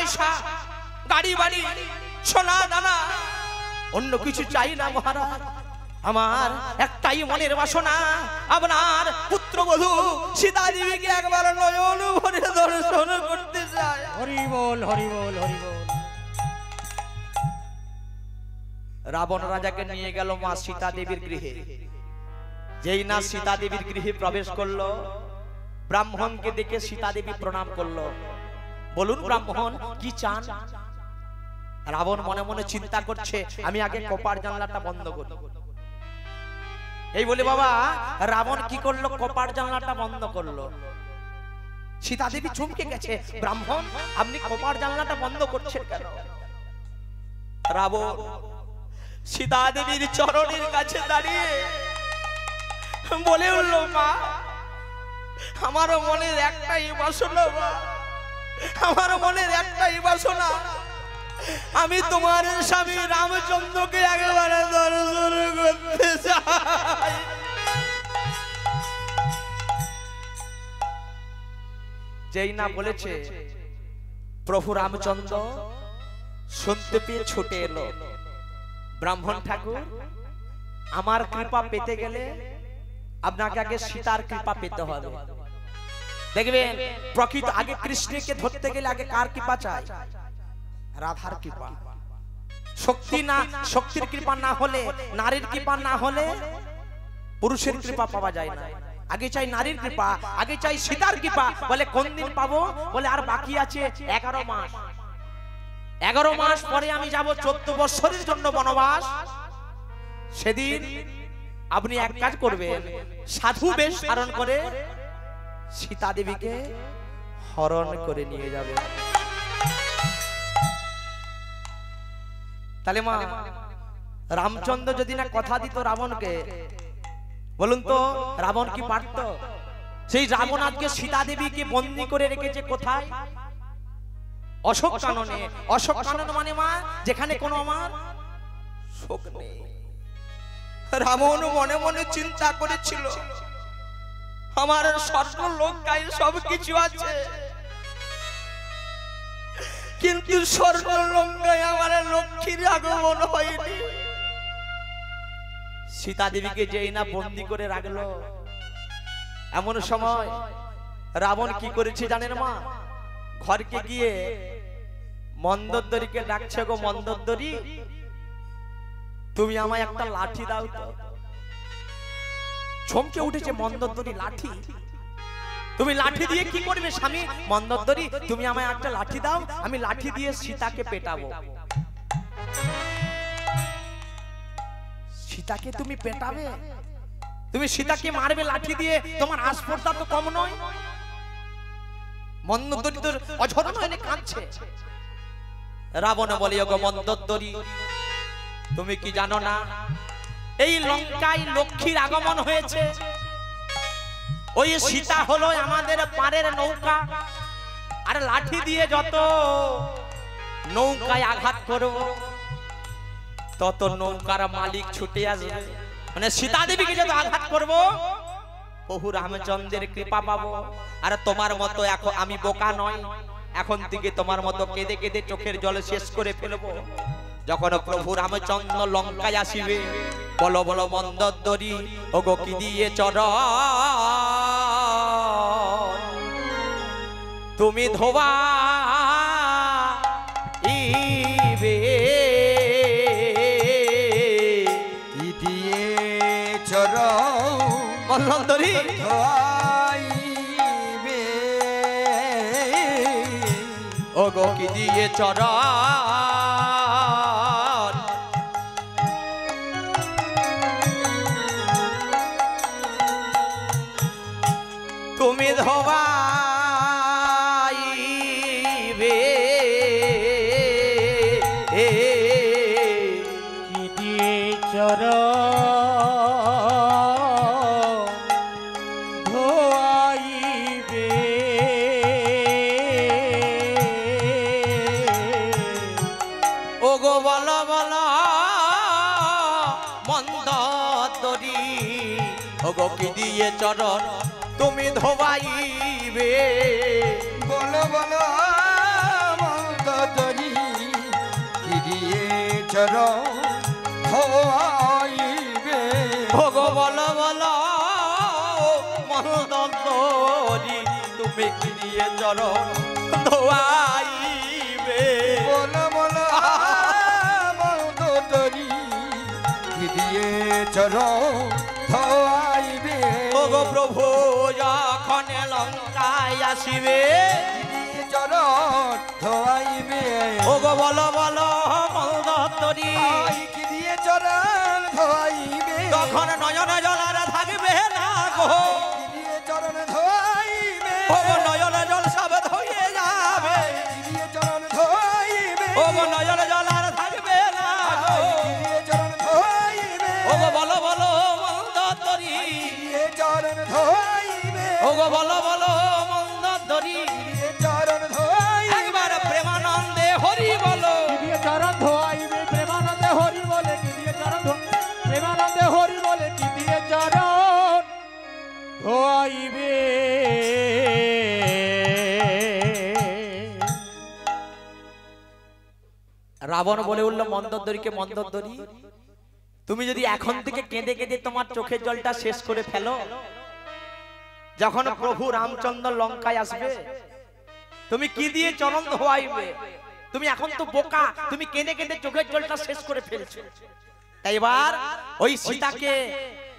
পয়সা, গাড়ি বাড়ি, সোনা দানা, অন্য কিছু চাই না মহারাজ। আমার একটাই মনের বাসনা, আপনার পুত্রবধূ সীতা দেবীকে একবার নয়ন ভরে দর্শন করতে চাই। হরি বল, হরি বল, হরি বল। রাবণ রাজাকে নিয়ে গেল মা সীতা দেবীর গৃহে। যেই না সীতা দেবীর গৃহে প্রবেশ করলো, ব্রাহ্মণকে দেখে সীতা দেবী প্রণাম করলো। বলুন ব্রাহ্মণ কি চান? রাবণ মনে মনে চিন্তা করছে, আমি আগে কপার জানলাটা বন্ধ করি। এই বলে বাবা রাবণ কি করলো, কপার জানলাটা বন্ধ করলো। সীতা দেবী চমকে গেছে, ব্রাহ্মণ আপনি কপার জানলাটা বন্ধ করছেন কেন? রাবণ সীতা দেবীর চরণের কাছে দাঁড়িয়ে বলে উঠল, মা আমার মনের একটাই বাসনা, মা আমার মনের একটাই বাসনা, আমি তোমার স্বামী রামচন্দ্রকে একেবারে দর্শন করতে চাই। যেই না বলেছে, প্রভু রামচন্দ্র শুনতে পেয়ে ছুটে এলো, ব্রাহ্মণ ঠাকুর আমার কৃপা পেতে গেলে আপনাকে আগে সীতার কৃপা পেতে হবে। দেখবেন প্রকৃত আগে কৃষ্ণকে ধরতে গেলে আগে কার কৃপা চাই? রাধার কৃপা। শক্তি না, শক্তির কৃপা না হলে, নারীর কৃপা না হলে পুরুষের কৃপা পাওয়া যায় না। আগে চাই নারীর কৃপা, আগে চাই সীতার কৃপা। বলে কোন দিন পাবো? বলে আর বাকি আছে 11 মাস। 11 মাস পরে আমি যাব 14 বছরের জন্য বনবাস। সেদিন আপনি এক কাজ করবেন, সাধু বেশ ধারণ করে সীতা দেবীকে হরণ করে নিয়ে যাবে। তাহলে মা রামচন্দ্র যদি না কথা দিত রাবণকে, বলুন তো রাবণ কি পারত? সেই রাবণ আজকে সীতা দেবীকে বন্দী করে রেখেছে কোথায়? অশোক কাননে। অশোক কানন মানে মা যেখানে কোনো আমার শোক নেই। রাবণ মনে মনে চিন্তা করেছিল, আমার স্বর্গলোকায় সবকিছু আছে, কিন্তু স্বর্গলোকায় আমার লক্ষ্মীর আগমন হয়নি। সীতা দেবীকে যেই না বন্দী করে রাখলো, এমন সময় রাবণ কি করেছে জানেন মা? ঘরকে গিয়ে মন্দোদরীকে ডাকছে, গো মন্দোদরী তুমি আমায় একটা লাঠি দাও তো। চমকে উঠেছে মন্দোদরী, লাঠি? তুমি লাঠি দিয়ে কি করবে স্বামী? মন্দোদরী তুমি আমায় একটা লাঠি দাও, আমি লাঠি দিয়ে সীতাকে পেটাবো। সীতাকে তুমি পেটাবে? তুমি সীতাকে মারবে লাঠি দিয়ে? তোমার আসপর্দা তো কম নয়। মন্দোদরী তো অঝর নয়নে কাঁদছে। রাবণ বলে, গো মন্দোদরী তুমি কি জানো না এই লঙ্কায় লক্ষ্মীর আগমন হয়েছে? ওই সীতা হলো আমাদের পারের নৌকা, আর লাঠি দিয়ে যত নৌকায় আঘাত করব তত নৌকার মালিক ছুটে আসবে। মানে সীতা দেবীকে যত আঘাত করব প্রভু রামচন্দ্রের কৃপা পাবো। আর তোমার মতো এখন আমি বোকা নয়, এখন থেকে তোমার মতো কেঁদে কেঁদে চোখের জল শেষ করে ফেলবো। যখন প্রভু রামচন্দ্র লঙ্কায় আসিবে, বলো বলো মন্দোদরী ও গো কি দিয়ে চরণ তুমি ধোবা ইবে, কি দিয়ে চরণ মন্দোদরী ধোয়াইবে, ও গো কি দিয়ে চরণ তুমি ধোবাইবে, কি দিয়ে চরণ ধোয়াইবে, ও গো বলো বলো মন্দোদরী ও গো কি দিয়ে চরণ তুমি ধোবাইবে, বলো বলো চরণ ধোয়াইবে ভোগ বল বল মন্দরি তুমি কি দিয়ে চরণ ধোয়াইবে বল বল মন্দরি কি দিয়ে চরণ ধোয়াইবে ওগো প্রভু যখন লঙ্কায় আসিবে চরণ ধোয়াইবে ওগো বল বল মন্দরি কি দিয়ে চরণ ধোয়াইবে তখন নয়ন জলার থাকবে না গো কি দিয়ে চরণ ধোয়াইবে ওগো নয়ন জল সব ধুয়ে যাবে কি দিয়ে চরণ ধোয়াইবে ওগো নয়ন জলার থাকবে না গো কি দিয়ে চরণ ধোয়াইবে ওগো বলো বলো মন্দরি কি দিয়ে চরণ ধোয়াইবে ওগো বলো বলো মন্দরি কি দিয়ে চরণ ধোয়াইবে একবার প্রেমানন্দে হরি বলো কি দিয়ে চরণ ধোয়াইবে প্রেমানন্দে হরি বলে কি দিয়ে চরণ প্রেমানন্দে হরি বলে কি দিয়ে চরণ ধোয়াইবে রাবণ বলে উঠল মন্দোদরীকে, মন্দোদরী তুমি যদি এখন থেকে কেঁদে কেঁদে তোমার চোখের জলটা শেষ করে ফেলো, যখন প্রভু রামচন্দ্র লঙ্কায় আসবে তুমি কি দিয়ে চরণ ধোয়াইবে? তুমি এখন তো বোকা, তুমি কেঁদে কেঁদে চোখের জলটা শেষ করে ফেলছো। তাই এবার ওই সীতাকে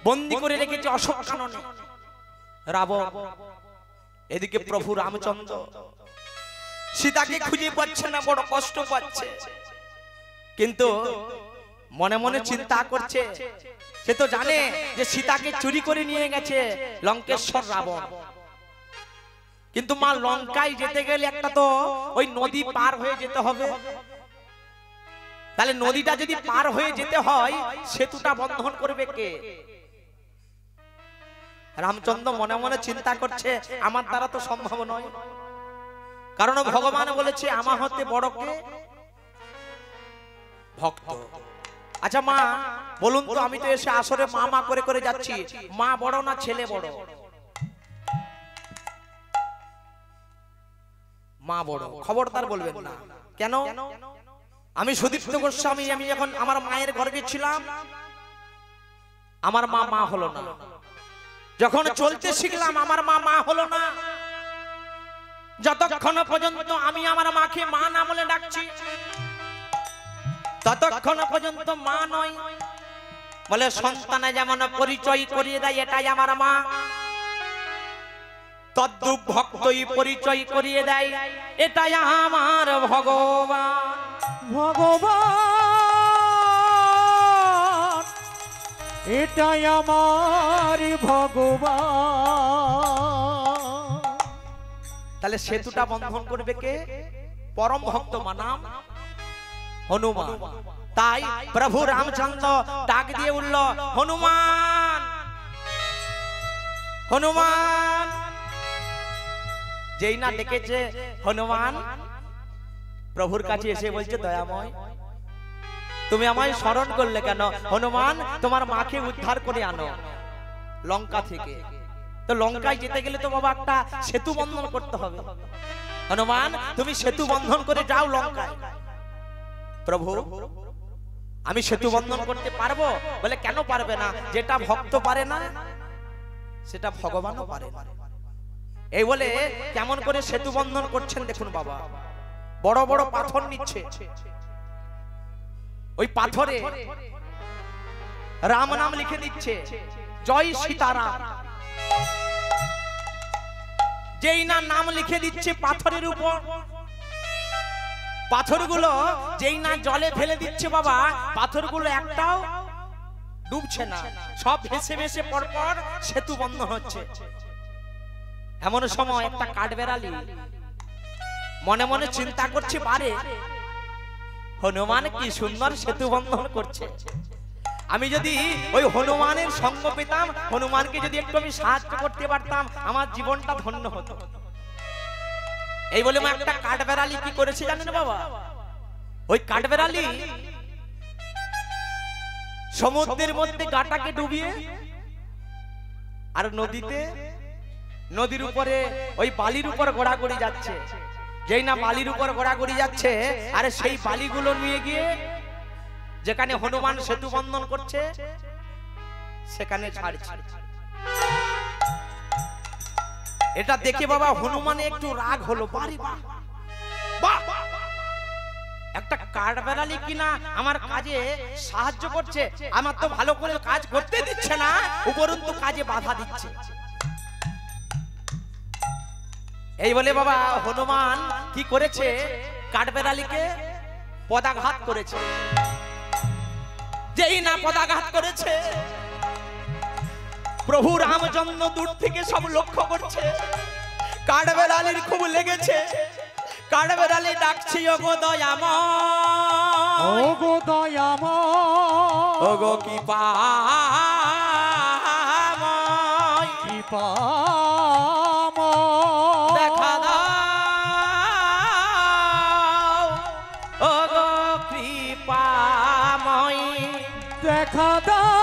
বন্দী করে রেখেছে অশোক কাননে রাবণ। এদিকে প্রভু রামচন্দ্র সীতাকে খুঁজে পাচ্ছে না, বড় কষ্ট পাচ্ছে, কিন্তু মনে মনে চিন্তা করছে। সে তো জানে যে সীতাকে চুরি করে নিয়ে গেছে লঙ্কেশ্বর রাবণ, কিন্তু মা লঙ্কায় যেতে গেলে একটা তো ওই নদী পার হয়ে যেতে হবে। তাহলে নদীটা যদি পার হয়ে যেতে হয় সেতুটা বন্ধন করবে কে? রামচন্দ্র মনে মনে চিন্তা করছে আমার দ্বারা তো সম্ভব নয়, কারণ ভগবান বলেছে আমার হতে বড় কে? ভক্ত। আচ্ছা মা বলুন তো, আমি তো এসে আসরে মা মা করে করে যাচ্ছি, মা বড় না ছেলে বড়? মা বড়। খবরদার বলবেন না। কেন? আমি সুদীপ্ত গোস্বামী, আমি যখন আমার মায়ের গর্ভে ছিলাম আমার মা মা হলো না, যখন চলতে শিখলাম আমার মা মা হলো না। যতক্ষণ পর্যন্ত আমি আমার মাকে মা না বলে ডাকছি ততক্ষণ পর্যন্ত মা নয়। বলে সন্তানে যেমন পরিচয় করিয়ে দেয় এটাই আমার মা, তদ্রূপ ভক্তই পরিচয় করিয়ে দেয় এটাই আমার ভগবান। ভগবান এটাই আমার ভগবান। তাহলে সেতুটা বন্ধন করবে কে? পরম ভক্ত মানাম হনুমান। তাই প্রভু রামচন্দ্র ডাক দিয়ে উঠল, হনুমান হনুমান। যেই না ডেকেছে হনুমান প্রভুর কাছে এসে বলছে, দয়াময় তুমি আমায় স্মরণ করলে কেন? হনুমান তোমার মাকে উদ্ধার করে আনো লঙ্কা থেকে। তো লঙ্কায় যেতে গেলে তো বাবা একটা সেতু বন্ধন করতে হবে। হনুমান তুমি সেতু বন্ধন করে যাও লঙ্কায়। প্রভু আমি সেতু বন্ধন করতে পারবো? বলে কেন পারবে না? যেটা ভক্ত পারে না সেটা ভগবানও পারে না। এই বলে কেমন করে সেতু বন্ধন করছেন দেখুন বাবা। বড় বড় পাথর নিচ্ছে, ওই পাথরে রাম নাম লিখে দিচ্ছে, জয় সীতারাম। যেই না নাম লিখে দিচ্ছে পাথরের উপর, পাথরগুলো যেই না জলে ফেলে দিচ্ছে বাবা, পাথরগুলো একটাও ডুবছে না, সব ভেসে ভেসে পরপর সেতু বন্ধ হচ্ছে। এমন সময় একটা কাঠবেড়ালি মনে মনে চিন্তা করছে, পারে হনুমান কি সুন্দর সেতু বন্ধন করছে, আমি যদি ওই হনুমানের সঙ্গ পেতাম, হনুমানকে যদি একটু আমি সাহায্য করতে পারতাম, আমার জীবনটা ধন্য হতো। এই বলে মা একটা কাঠবেড়ালি কি করেছে জানেন বাবা? ওই কাঠবেড়ালি সমুদ্রের মধ্যে গাটাকে ডুবিয়ে আর নদীর উপরে ওই বালির উপর ঘোরাঘুরি যাচ্ছে। যেই না বালির উপর ঘোরাঘুরি যাচ্ছে, আরে সেই বালিগুলো নিয়ে গিয়ে যেখানে হনুমান সেতু বন্ধন করছে সেখানে ছাড়ছে। এটা দেখে বাবা হনুমান একটু রাগ হলো, বাড়ি বাহ, একটা কাঠবেড়ালি কিনা আমার কাজে সাহায্য করছে, আমার তো ভালো করে কাজ করতে দিচ্ছে না, উপরন্তু কাজে বাধা দিচ্ছে। এই বলে বাবা হনুমান কি করেছে, কাঠবেড়ালিকে পদাঘাত করেছে। যেই না পদাঘাত করেছে, প্রভু রামচন্দ্র দূর থেকে সব লক্ষ্য করছে, কাঠবেড়ালির খুব লেগেছে। কাঠবেড়ালি ডাকছি ওগো দয়াময়, ওগো দয়াময়, ওগো কৃপাময়, কৃপাময়, দেখা দাও ওগো কৃপাময়, দেখা দাও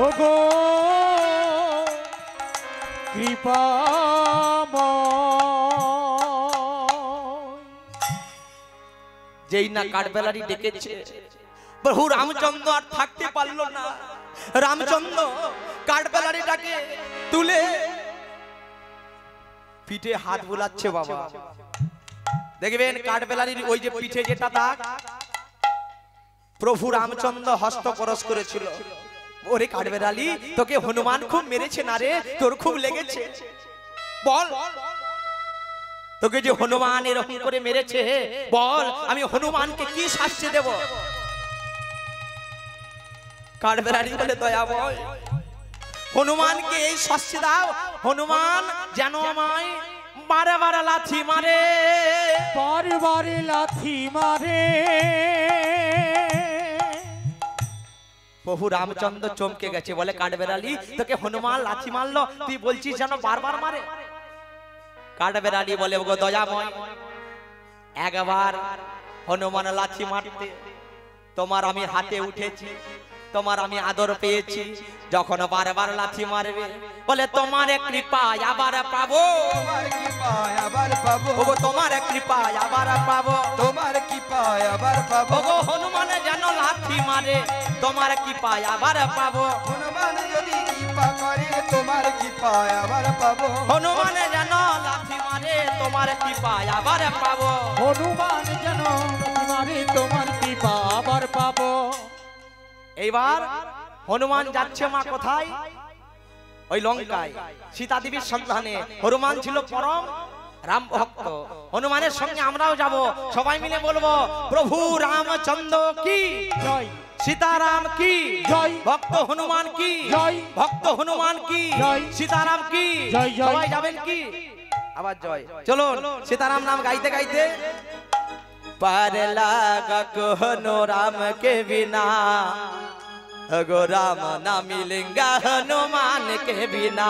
ওগো কৃপাময়। যেই না কাঠবেড়ালি ডেকেছে, প্রভু রামচন্দ্র আর থাকতে পারলো না। রামচন্দ্র কাঠবেড়ালিটাকে তুলে পিঠে হাত বুলাচ্ছে। বাবা দেখবেন কাঠবেড়ালির ওই যে পিঠে যেটা দাগ, প্রভু রামচন্দ্র হস্তপরশ করেছিল। ওরে কাঠবেড়ালি, তোকে হনুমান খুব মেরেছে না রে, তোর খুব লেগেছে, বল তোকে যে হনুমান এরকম করে মেরেছে, বল আমি হনুমানকে কি শাস্তি দেব? কাঠবেড়ালি বলে দয়াময়, হনুমানকে এই শাস্তি দাও, হনুমান যেন আমায় বারে বারে লাথি মারে, বারে বারে লাথি মারে। প্রভু রামচন্দ্র চমকে গেছে, বলে কাঠবেড়ালি তোকে হনুমান লাথি মারলো, তুই বলছিস যেন বারবার মারে? কাঠবেড়ালি বলে ওগো দয়াময়, একবার হনুমান লাথি মারতে তোমার আমি হাতে উঠেছি, তোমার আমি আদর পেয়েছি, যখন বারবার লাথি মারবে বলে তোমার কৃপা আবার পাবো, তোমার কৃপা আবার পাবো, ওগো তোমার কৃপা আবার পাবো, তোমার কৃপা আবার পাবো। ওগো হনুমান যেন লাথি মারে, তোমার কৃপা আবার পাবো, হনুমান যদি কৃপা করে তোমার কৃপা আবার পাবো, হনুমান যেন লাথি মারে, তোমার কৃপা আবার পাবো, হনুমান যেন লাথি মারে, তোমার কৃপা আবার পাবো। এইবার হনুমান যাচ্ছে মা কোথায়? ওই লঙ্কায় সীতা দেবীর সন্ধানে। হনুমান ছিল পরম রাম ভক্ত, হনুমানের সঙ্গে আমরাও যাব, সবাই মিলে বলবো প্রভু রামচন্দ্র কি জয়, সীতারাম কি জয়, ভক্ত হনুমান কি জয়, ভক্ত হনুমান কি জয়, সীতারাম কি জয়, জয়। সবাই যাবেন কি? আবার জয়। চলো সীতারাম নাম গাইতে গাইতে, पार लागा कहनो राम के बिना, गो राम ना मिलेगा हनुमान के बिना,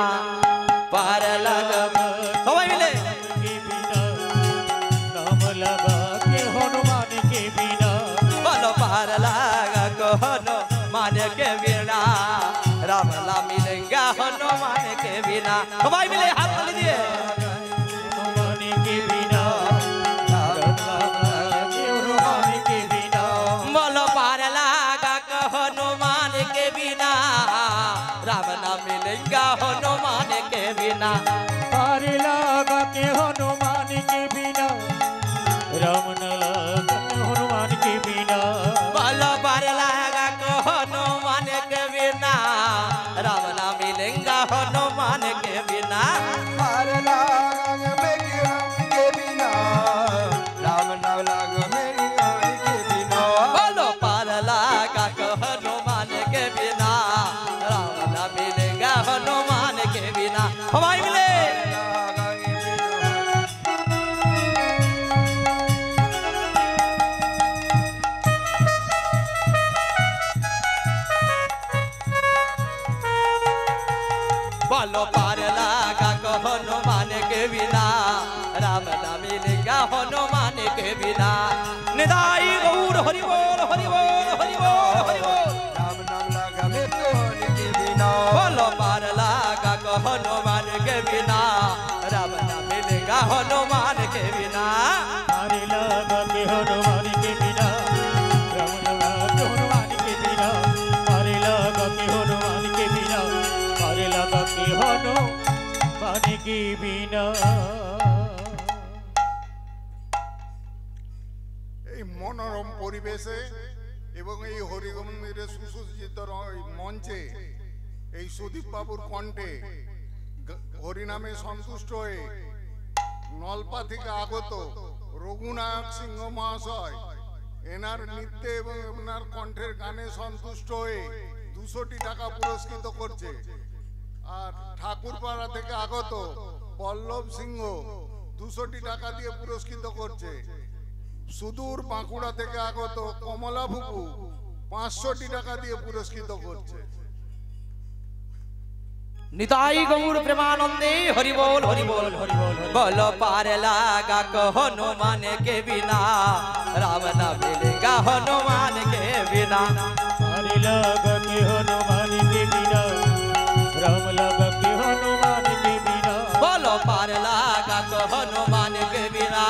पार लागा सबाई मिले नाम लगा के हनुमान के बिना, बोलो पार लागा कहनो मान के बिना, राम ना मिलेगा हनुमान के बिना, सबाई मिले हाथ ताली दिए, हनुमान के बिना, बोलो पार लागा हनुमान के बिना, राम ना मिलेगा हनुमान के बिना, पार लगा के हनुमान के बिना, राम न लगा हनुमान के बिना, बोलो पार लागा हनुमान के बिना, राम ना मिलेगा हनुमान के बिना, पार लाग मेरी राम के बिना, राम ना लाग मेरी राम के बिना, बोलो पार लागा हनुमान के बिना, राम ना मिलेगा हनुमान के बिना, हमारे मिले बोलो पार लागा हनुमान के बिना, राम ना मिलेगा हनुमान के बिना, निदाई गौर हरि बोल हरि बोल हरि बोल हरि बोल, राम नाम लागा मेरे राम के बिना, बोलो पार लागा हनुमान के बिना, राम ना मिलेगा हनुमान के बिना, पार কে বিনা। এই মনোরম পরিবেশে এবং এই হরিমন্দিরের সুসজ্জিত মঞ্চে এই সুদীপ বাবুর কণ্ঠে হরিনামে সন্তুষ্ট হয়ে নলপা থেকে আগত রঘুনাথ সিংহ মহাশয় এনার নৃত্যে এবং এনার কণ্ঠের গানে সন্তুষ্ট হয়ে 200টি টাকা পুরস্কৃত করছে। আর ঠাকুরপাড়া থেকে আগত পল্লব সিংহ 200টি টাকা দিয়ে পুরস্কৃত করছে। সুদূর বাঁকুড়া থেকে আগত কমলা ফুপু 500টি টাকা দিয়ে পুরস্কৃত করছে। নিতাই গৌর প্রেমানন্দে হরি বল হরি বল হরি বল। বল পার লাগা হনুমান के बिना राम न मिलेगा हनुमान के बिना। पार लगा के हनुमान के बिना राम लगा के हनुमान के बिना। बोलो पार लगा हनुमान के बिना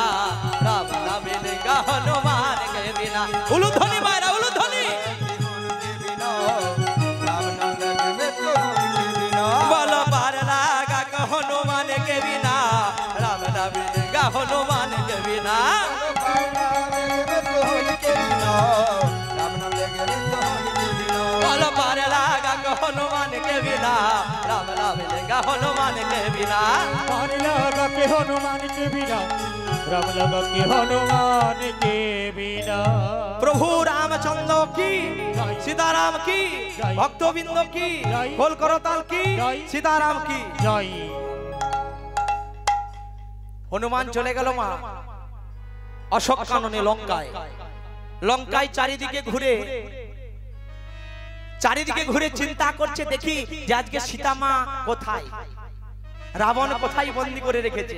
राम न मिलेगा हनुमान के बिना। उलूध्वनि मारा उलूध्वनि। बोलो पार लगा हनुमान के बिना राम न मिलेगा हनुमान के बिना। बोलो पार लगा हनुमान के बिना राम न मिलेगा हनुमान के बिना। पार लगा के हनुमान के बिना राम लगा के हनुमान के बिना। प्रभु रामचंद्र की सीताराम की भक्तबिंद की खोल करताल की सीताराम की जय। हनुमान चले गেল মা অশোক কাননে লঙ্কায়। লঙ্কায় চারিদিকে ঘুরে চিন্তা করছে দেখি যে আজকে সীতা মা কোথায়, রাবণ কোথায় বন্দী করে রেখেছে।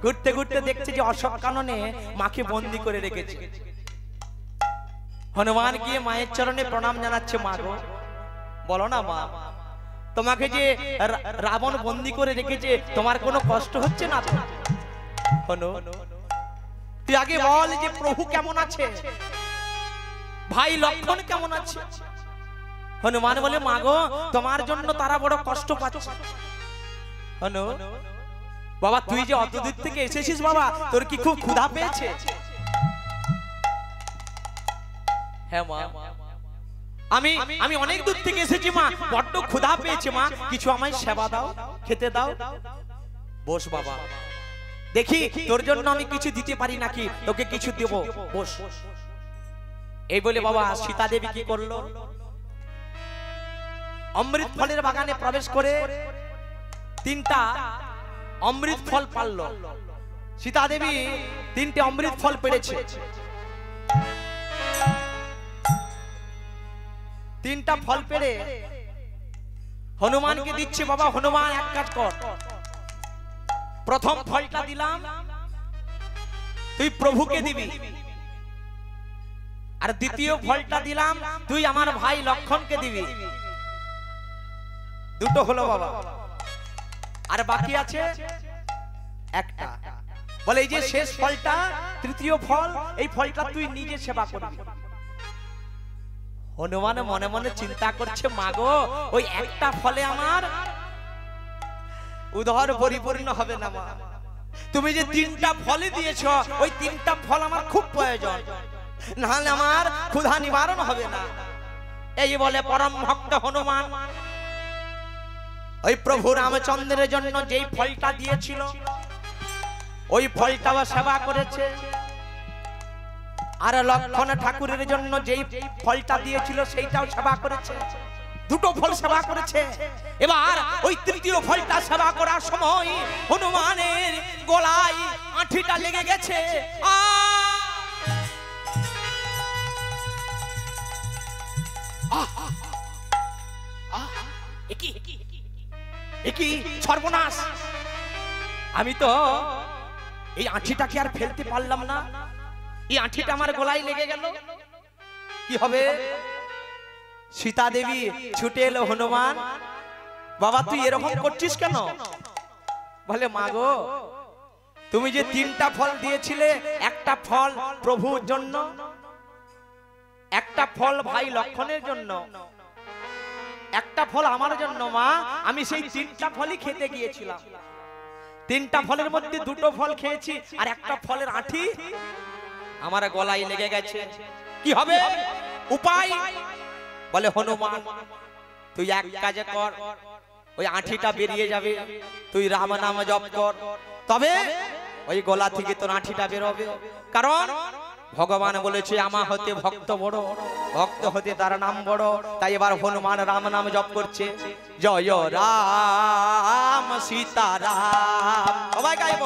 ঘুরতে ঘুরতে দেখছে যে অশোক কাননে মাকে বন্দী করে রেখেছে। হনুমান গিয়ে মায়ের চরণে প্রণাম জানাচ্ছে, মা গো বলো না মা, তোমাকে যে রাবণ বন্দী করে রেখেছে তোমার কোনো কষ্ট হচ্ছে না তো? হনু তুই আগে বল যে প্রভু কেমন আছে, ভাই লক্ষণ কেমন আছে? হনুমান বলে, মা গো তোমার জন্য তারা বড় কষ্ট পাচ্ছে। হনু বাবা তুই যে অত দূর থেকে এসেছিস বাবা, তোর কি খুব ক্ষুধা পেয়েছে? হ্যাঁ মা, আমি অনেক দূর থেকে এসেছি মা, বড্ড ক্ষুধা পেয়েছে মা, কিছু আমায় সেবা দাও, খেতে দাও। বস বাবা, দেখি তোর জন্য আমি কিছু দিতে পারি নাকি, তোকে কিছু দেব, বস। এই বলে বাবা সীতা দেবী কি করলো, অমৃত ফলের বাগানে প্রবেশ করে 3টা অমৃত ফল পারল। সীতা দেবী 3টে অমৃত ফল পেড়েছে। 3টা ফল পেড়ে হনুমানকে দিচ্ছে। বাবা হনুমান এক কাজ কর, প্রথম ফলটা দিলাম তুই প্রভুকে দিবি, আর দ্বিতীয় ফলটা দিলাম তুই আমার ভাই লক্ষণকে দিবি। দুটো হলো বাবা, আর বাকি আছে একটা। বলে এই যে শেষ ফলটা, তৃতীয় ফল, এই ফলটা তুই নিজে সেবা করবি। হনুমান মনে মনে চিন্তা করছে, মাগো ওই একটা ফলে আমার উদর পরিপূর্ণ হবে না মা, তুমি যে 3টা ফলে দিয়েছ ওই 3টা ফল আমার খুব প্রয়োজন, নাহলে আমার ক্ষুধা নিবারণ হবে না। এই বলে পরম ভক্ত হনুমান ওই প্রভু রামচন্দ্রের জন্য যেই ফলটা দিয়েছিল ওই ফলটাও সেবা করেছে, আর লক্ষণ ঠাকুরের জন্য যেই ফলটা দিয়েছিল সেইটাও সেবা করেছে। দুটো ফল সেবা করেছে। এবার ওই তৃতীয় ফলটা সেবা করার সময় হনুমানের গলায় আঁঠিটা লেগে গেছে। কি সর্বনাশ, আমি তো এই আঁঠিটাকে আর ফেলতে পারলাম না, এই আঁঠিটা আমার গলায় লেগে গেল, কি হবে? সীতা দেবী ছুটে এলো, হনুমান বাবা তুই এরকম করছিস কেন? বলে মা গো তুমি যে 3টা ফল দিয়েছিলে, একটা ফল প্রভুর জন্য, একটা ফল ভাই লক্ষণের জন্য, একটা ফল আমার জন্য মা, আমি সেই 3টা ফলই খেতে গিয়েছিলাম। তিনটা ফলের মধ্যে দুটো ফল খেয়েছি আর একটা ফলের আঁঠি আমার গলায় লেগে গেছে, কি হবে উপায়? বলে হনুমান তুই এক কাজে কর, ওই আঁঠিটা বেরিয়ে যাবে, তুই রাম নাম জপ কর, তবে ওই গলা থেকে তোর আঁঠিটা বেরোবে। কারণ ভগবান বলেছে আমা হতে ভক্ত বড়, ভক্ত হতে তার নাম বড়। তাই এবার হনুমান রাম নাম জপ করছে, জয় রাম সীতারাম। সবাই গাইব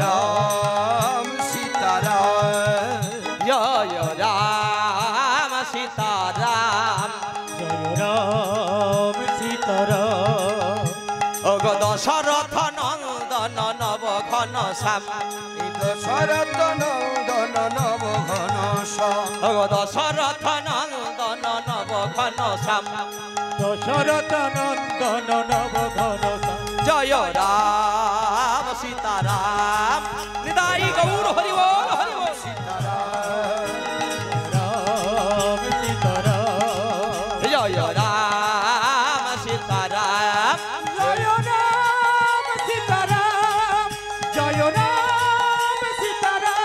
রাম সীতারাম, জয় রাম সীতারাম, জয় রাম সীতারাম। ওগো দশরথ নন্দন নব ঘন শ্যাম, দশরথ নন্দন নব ঘন শ্যাম, ওগো দশরথ নন্দন নব ঘন শ্যাম, দশরথ নন্দন নব ঘন শ্যাম। জয় রাম সীতারাম। নিতাই গৌর হরি বল, হরি বল। রাম সীতারাম, জয় রাম সীতারাম, জয় রাম সীতারাম, জয় রাম সীতারাম।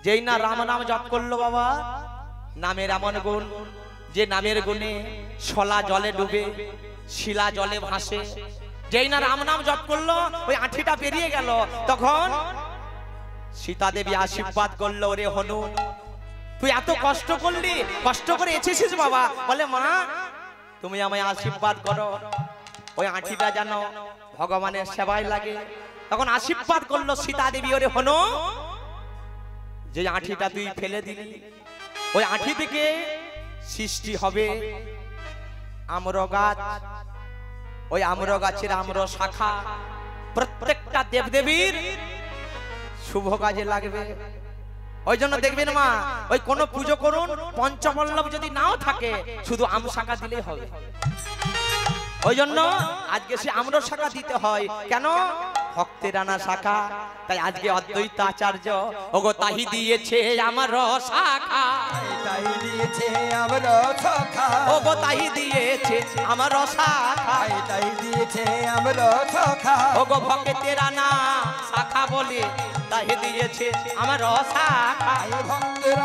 যেই না রাম নাম জপ করলো বাবা, নামের এমন গুণ যে নামের গুণে শলা জলে ডুবে, শিলা জলে ভাসে। যেই না রাম নাম জপ করলো, ওই আঁঠিটা বেরিয়ে গেল। তখন সীতা দেবী আশীর্বাদ করলো, ওরে হনু তুই এত কষ্ট করলি, কষ্ট করে এসেছিস বাবা। বলে মা তুমি আমায় আশীর্বাদ করো, ওই আঁঠিটা যেন ভগবানের সেবায় লাগে। তখন আশীর্বাদ করলো সীতা দেবী, ওরে হনু যে আঁঠিটা তুই ফেলে দিলি, ওই আঁঠি থেকে সৃষ্টি হবে আম্র গাছ। ওই আম্র গাছের আম্র শাখা প্রত্যেকটা দেবদেবীর শুভ কাজে লাগবে। ওই জন্য দেখবেন মা, ওই কোন পুজো করুন, পঞ্চমল্লব যদি নাও থাকে, শুধু আম শাখা দিলেই হবে। ওই জন্য আজকে সে আম্র শাখা দিতে হয়। কেন? ভক্তের আনা শাখা। তাই আজকে অদ্বৈত আচার্য ওগো তাহি দিয়েছে আমার শাখা, তাই দিয়েছে আমার শাখা, ওগো তাহি দিয়েছে আমার শাখা, তাই দিয়েছে আমার শাখা, ওগো ভক্তের আনা শাখা বলে তাহি দিয়েছে আমার শাখা। ভক্তের